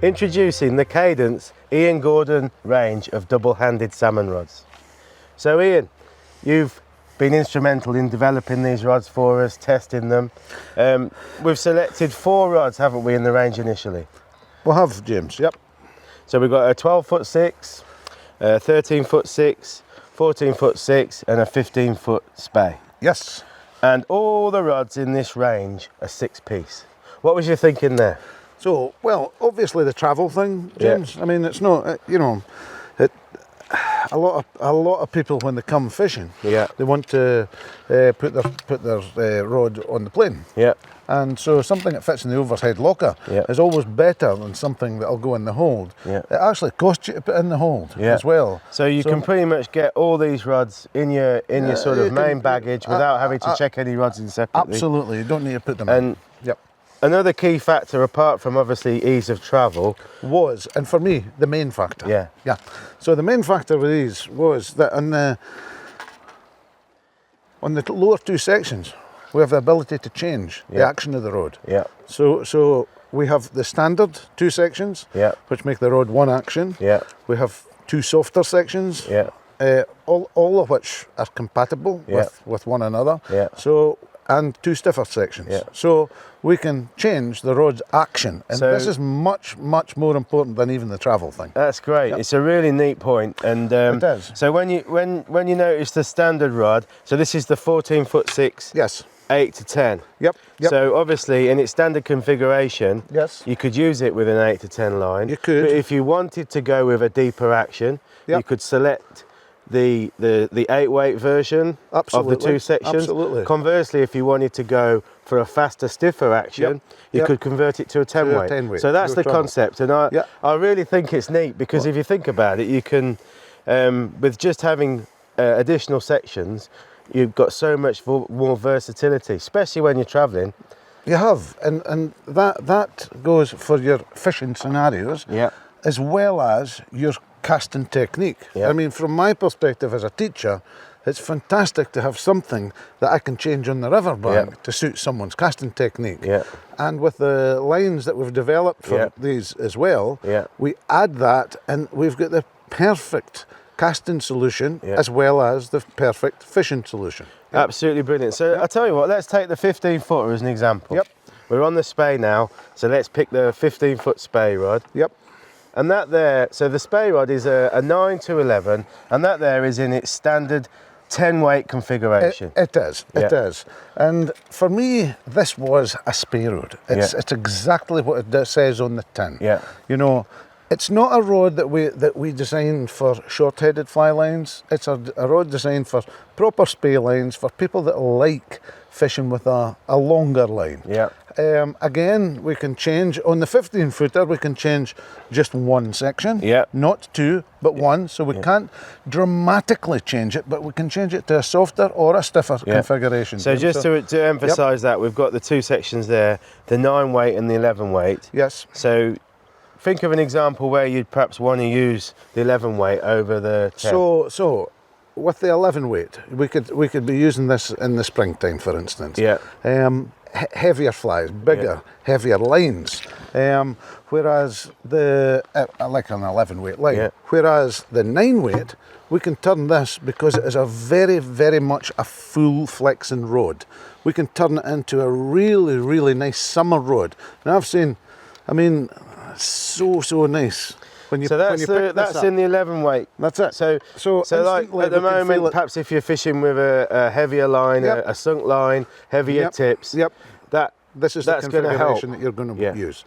Introducing the Cadence Ian Gordon range of double-handed salmon rods. So Ian, you've been instrumental in developing these rods for us, testing them. We've selected 4 rods, haven't we, in the range initially? We'll have, James, yep. So we've got a 12'6", 13'6", 14'6", and a 15-foot Spey. Yes. And all the rods in this range are 6-piece. What was you thinking there? So, well, obviously the travel thing, James. Yeah. I mean, it's not, you know, a lot of people when they come fishing, yeah, they want to put their rod on the plane. Yeah. And so something that fits in the overhead locker is always better than something that'll go in the hold. Yeah. It actually costs you to put in the hold as well. So you can pretty much get all these rods in your sort of main baggage without having to check any rods in separately. Absolutely, you don't need to put them in. Yep. Another key factor, apart from obviously ease of travel, was, and for me, the main factor. Yeah. Yeah. So the main factor with these was that on the lower 2 sections, we have the ability to change the action of the rod. Yeah. So we have the standard 2 sections, which make the rod 1 action. Yeah. We have 2 softer sections. Yeah. All of which are compatible with one another. Yeah. So, and 2 stiffer sections. Yeah. So we can change the rod's action, and this is much more important than even the travel thing. That's great. Yep. It's a really neat point. And it is. So when you notice the standard rod, so this is the 14'6". Yes. 8 to 10. Yep. So obviously in its standard configuration, yes, you could use it with an 8 to 10 line. You could. But if you wanted to go with a deeper action, you could select the 8-weight version of the 2 sections. Absolutely. Conversely, if you wanted to go for a faster, stiffer action, you could convert it to a 10-weight. So that's the concept, and I really think it's neat because if you think about it, you can, with just having additional sections, you've got so much more versatility, especially when you're travelling. You have, and that goes for your fishing scenarios, as well as your casting technique. I mean, from my perspective as a teacher, it's fantastic to have something that I can change on the riverbank to suit someone's casting technique. And with the lines that we've developed for these as well, we add that, and we've got the perfect casting solution as well as the perfect fishing solution. Absolutely brilliant. So I'll tell you what, let's take the 15-footer as an example. We're on the Spey now, so let's pick the 15-foot Spey rod. And that there, so the Spey rod is a 9 to 11, and that there is in its standard 10-weight configuration. It is, it is. And for me, this was a Spey rod. It's exactly what it says on the tin. You know, it's not a rod that we designed for short-headed fly lines. It's a rod designed for proper Spey lines, for people that like fishing with a longer line. Again, we can change, on the 15-footer, we can change just 1 section, not 2, but 1, so we can't dramatically change it, but we can change it to a softer or a stiffer configuration. So just to emphasise that, we've got the 2 sections there, the 9-weight and the 11-weight. Yes. So think of an example where you'd perhaps want to use the 11-weight over the 10. So with the 11-weight, we could be using this in the springtime, for instance. Heavier flies, bigger, heavier lines. Whereas like an 11-weight line. Whereas the 9-weight, we can turn this, because it is a very much a full flexing rod. We can turn it into a really nice summer rod. Now I've seen, I mean, so nice. So that's in the 11-weight. That's it. So like at the moment, perhaps if you're fishing with a heavier line, a sunk line, heavier tips, this is the configuration that you're going to use.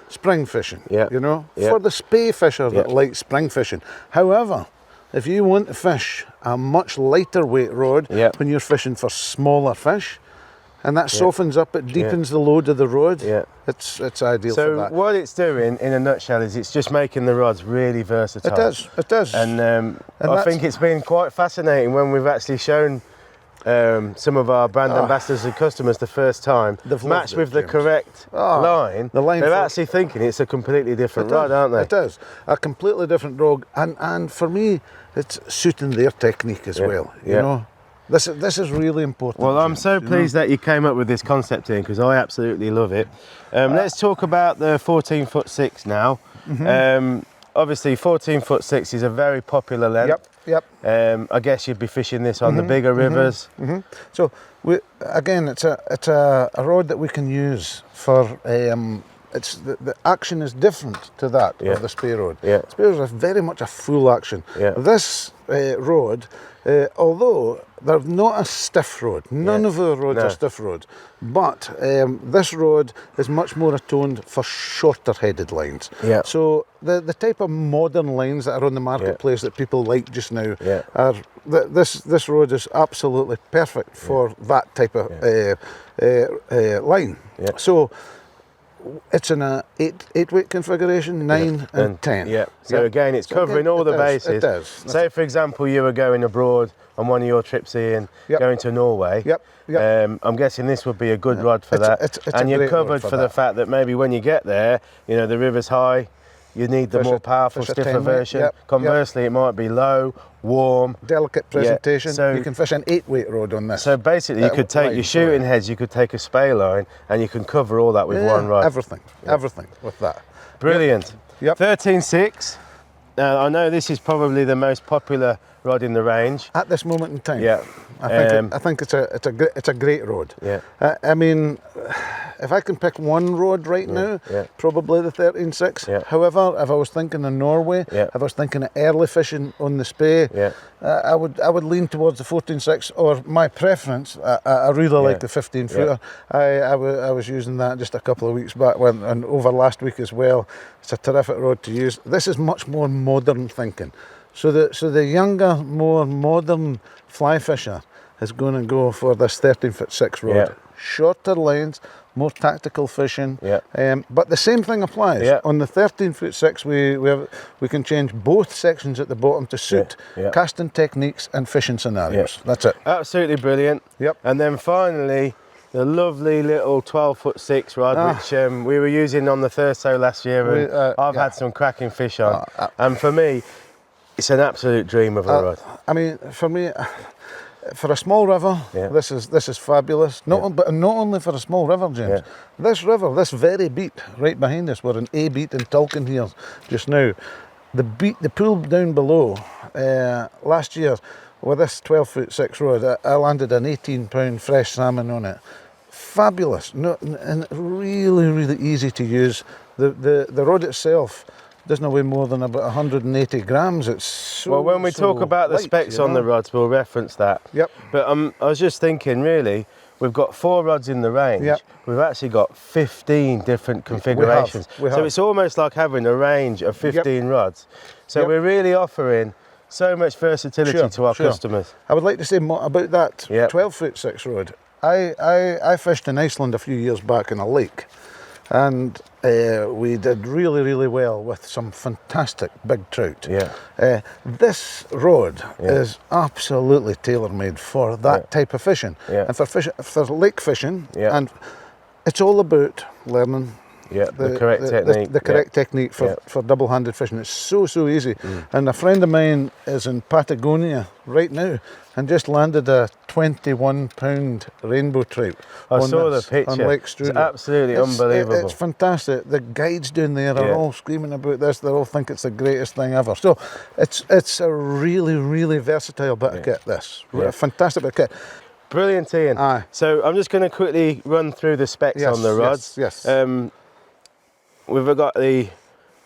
Spring fishing, you know, for the Spey fisher that like spring fishing. However, if you want to fish a much lighter weight rod when you're fishing for smaller fish, and that softens up, it deepens the load of the rod. It's ideal for that. So what it's doing, in a nutshell, is it's just making the rods really versatile. It does. And I think it's been quite fascinating when we've actually shown some of our brand ambassadors and customers the first time, matched with the correct line, they're actually thinking it's a completely different rod, aren't they? It is. A completely different rod. And for me, it's suiting their technique as well, you know. This is really important. Well, I'm so pleased that you came up with this concept, Ian, because I absolutely love it. Let's talk about the 14'6" now. Obviously, 14'6" is a very popular length. Yep. I guess you'd be fishing this on the bigger rivers. So, again, it's a rod that we can use for. The action is different to that of the Spey rod. Spey rods are very much a full action. This rod, although they're not a stiff rod, none of the rods are stiff rods, but this rod is much more atoned for shorter headed lines. So the type of modern lines that are on the marketplace that people like just now are this rod is absolutely perfect for that type of line. So it's in a 8 weight configuration, 9 and 10. So again, it's covering all the bases. It does. Say for example, you were going abroad on one of your trips, Ian, going to Norway. I'm guessing this would be a good rod for that. And you're covered for the fact that maybe when you get there, you know, the river's high, you need the more powerful, stiffer version. Conversely, it might be low, warm. Delicate presentation. So you can fish an 8 weight rod on this. So basically, you could take your shooting heads, you could take a Spey line, and you can cover all that with one rod. Everything with that. Brilliant. 13'6". Now, I know this is probably the most popular rod in the range. At this moment in time. I think it's a great rod. I mean, if I can pick one rod right now, probably the 13'6". However, if I was thinking of Norway, if I was thinking of early fishing on the Spey, I would lean towards the 14'6", or my preference, I really like the 15 footer. I was using that just a couple of weeks back and over last week as well. It's a terrific rod to use. This is much more modern thinking. So the younger, more modern fly fisher is going to go for this 13'6" rod. Shorter lines, more tactical fishing. But the same thing applies. On the 13'6", we can change both sections at the bottom to suit casting techniques and fishing scenarios. That's it. Absolutely brilliant. And then finally, the lovely little 12'6" rod, which we were using on the Thurso last year, and I've had some cracking fish on. And for me, it's an absolute dream of a rod. I mean, for me, for a small river, this is fabulous. Not only for a small river, James. This river, this very beat right behind us, we're in A beat in Tulkin here just now. The pool down below, last year with this 12'6" rod, I landed an 18-pound fresh salmon on it. Fabulous, and really, really easy to use. The rod itself doesn't weigh more than about 180 grams. It's so, well, when we talk about the specs on the rods, we'll reference that. But I was just thinking, really, we've got 4 rods in the range. We've actually got 15 different configurations. We have. So it's almost like having a range of 15 rods. So we're really offering so much versatility to our customers. I would like to say more about that 12'6" rod. I fished in Iceland a few years back in a lake, and we did really, really well with some fantastic big trout. This rod is absolutely tailor-made for that type of fishing, and for lake fishing, and it's all about learning the correct technique. The correct technique for double-handed fishing. It's so easy. And a friend of mine is in Patagonia right now and just landed a 21-pound rainbow trout. I saw the picture. On Lake Strudel. It's absolutely unbelievable. It's fantastic. The guides down there are all screaming about this. They all think it's the greatest thing ever. So it's a really, really versatile bit of kit, this. A fantastic bit of kit. Brilliant, Ian. So I'm just going to quickly run through the specs on the rods. We've got the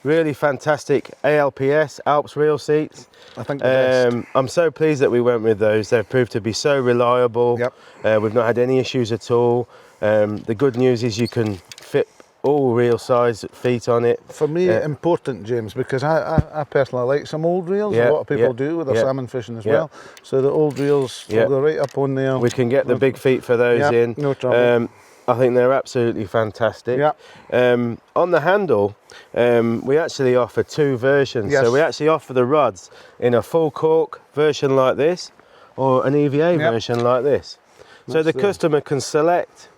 really fantastic ALPS, Alps reel seats. I think the best. I'm so pleased that we went with those. They've proved to be so reliable. We've not had any issues at all. The good news is you can fit all reel size feet on it. For me, important, James, because I personally like some old reels. A lot of people do with their salmon fishing as well. So the old reels will go right up on there. We can get the big feet for those in. No trouble. I think they're absolutely fantastic. On the handle, we actually offer 2 versions. So we actually offer the rods in a full cork version like this, or an EVA version like this. So the customer can select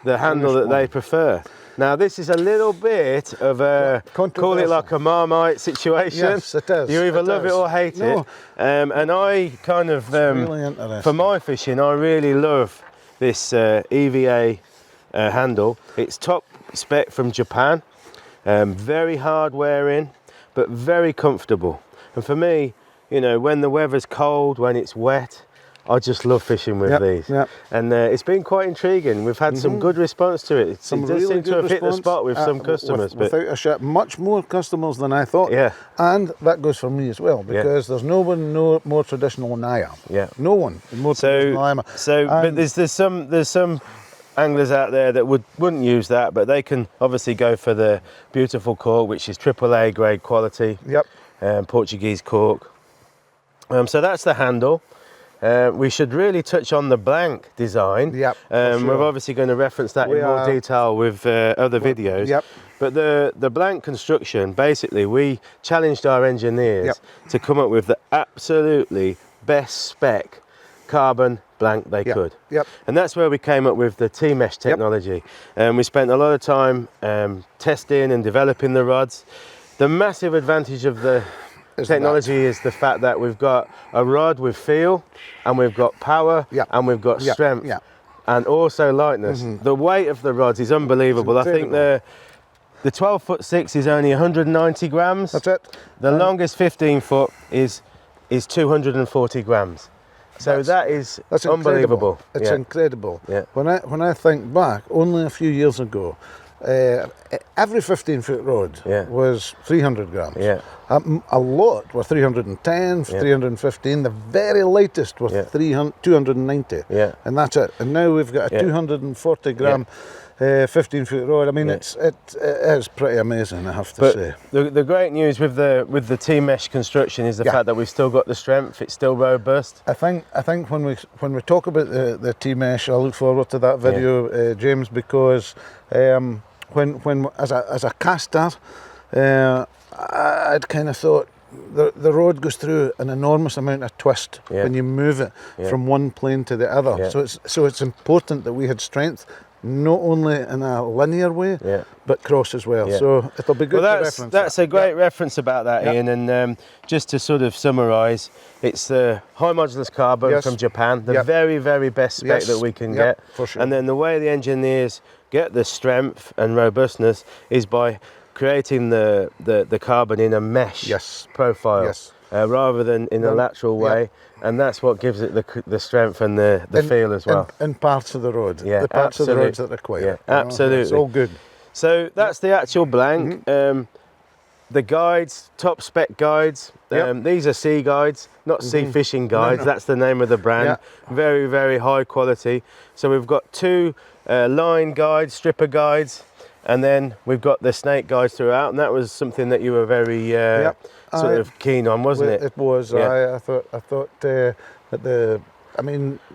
the handle that they prefer. Now this is a little bit of a, call it like a Marmite situation. Yes, it is. You either love it or hate it. And I kind of, really for my fishing, I really love this EVA handle. It's top spec from Japan, very hard wearing, but very comfortable. And for me, you know, when the weather's cold, when it's wet, I just love fishing with these. And it's been quite intriguing. We've had some good response to it. It does seem to have hit the spot with some customers. Without a shot, much more customers than I thought. And that goes for me as well, because there's no one more traditional than I am. No one more traditional than I am. But there's some anglers out there that wouldn't use that, but they can obviously go for the beautiful cork, which is AAA grade quality. Portuguese cork. So that's the handle. We should really touch on the blank design. We're obviously going to reference that in more detail with other videos. But the blank construction, basically, we challenged our engineers to come up with the absolutely best spec carbon blank they could. And that's where we came up with the T-mesh technology. We spent a lot of time testing and developing the rods. The massive advantage of the technology is the fact that we've got a rod with feel, and we've got power, and we've got strength, and also lightness. The weight of the rods is unbelievable. I think the 12'6" is only 190 grams. That's it. The longest 15 foot is 240 grams. So that's unbelievable. It's incredible. When I think back, only a few years ago, every 15-foot rod was 300 grams. A lot were 310, 315. The very lightest were 290. And that's it. And now we've got a 240 gram 15-foot rod. I mean, it is pretty amazing, I have to say. The great news with the T-mesh construction is the fact that we've still got the strength. It's still robust. I think when we talk about the T-mesh, I look forward to that video, James, because when as a caster, I'd kind of thought the rod goes through an enormous amount of twist when you move it from one plane to the other. So it's important that we had strength, not only in a linear way, but cross as well. So it'll be good to reference. That's a great reference about that, Ian. And just to sort of summarise, it's the high modulus carbon from Japan, the very, very best spec that we can get. For sure. And then the way the engineers get the strength and robustness is by creating the carbon in a mesh profile rather than in a lateral way. And that's what gives it the strength and the feel as well. And parts of the road, the parts of the roads that require. Absolutely. It's all good. So that's the actual blank. The guides, top spec guides, these are sea guides, not sea fishing guides. That's the name of the brand. Very, very high quality. So we've got two line guides, stripper guides, and then we've got the snake guides throughout, and that was something that you were very sort of keen on, wasn't it? It was. I thought that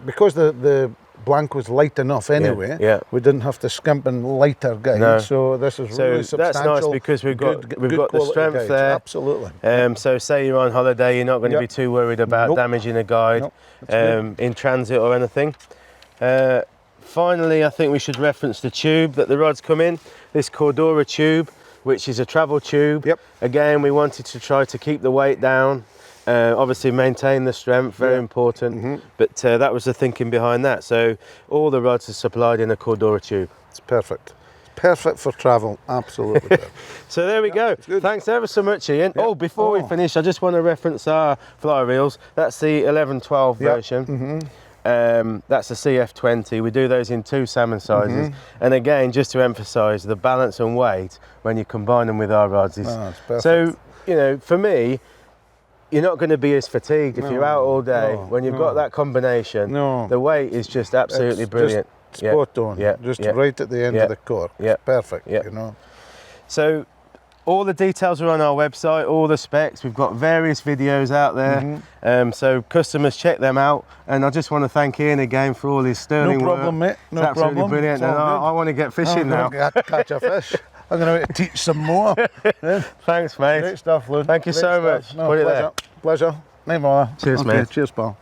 because the blank was light enough anyway, we didn't have to skimp on lighter guides. So this is really substantial. That's nice because we've got the strength guides. There. Absolutely. So say you're on holiday, you're not going to be too worried about damaging a guide in transit or anything. Finally, I think we should reference the tube that the rods come in. This Cordura tube, which is a travel tube. Again, we wanted to try to keep the weight down, obviously maintain the strength, very important. But that was the thinking behind that. So all the rods are supplied in a Cordura tube. It's perfect. Perfect for travel, absolutely. So there we go. Thanks ever so much, Ian. Before we finish, I just want to reference our fly reels. That's the 11-12 version. That's a CF20. We do those in 2 salmon sizes. And again, just to emphasise the balance and weight when you combine them with our rods. So, you know, for me, you're not going to be as fatigued if you're out all day. When you've got that combination, the weight is just absolutely brilliant. Spot on, just right at the end of the cork. Perfect, you know. So all the details are on our website, all the specs. We've got various videos out there, so customers check them out. And I just want to thank Ian again for all his sterling work. No problem, mate. No problem. Absolutely brilliant. And I want to get fishing now. I can catch a fish. I'm going to teach some more. Thanks, mate. Great stuff, Lou. Thank you so much. No, Put it there. Pleasure. No more. Cheers, mate. Cheers, pal.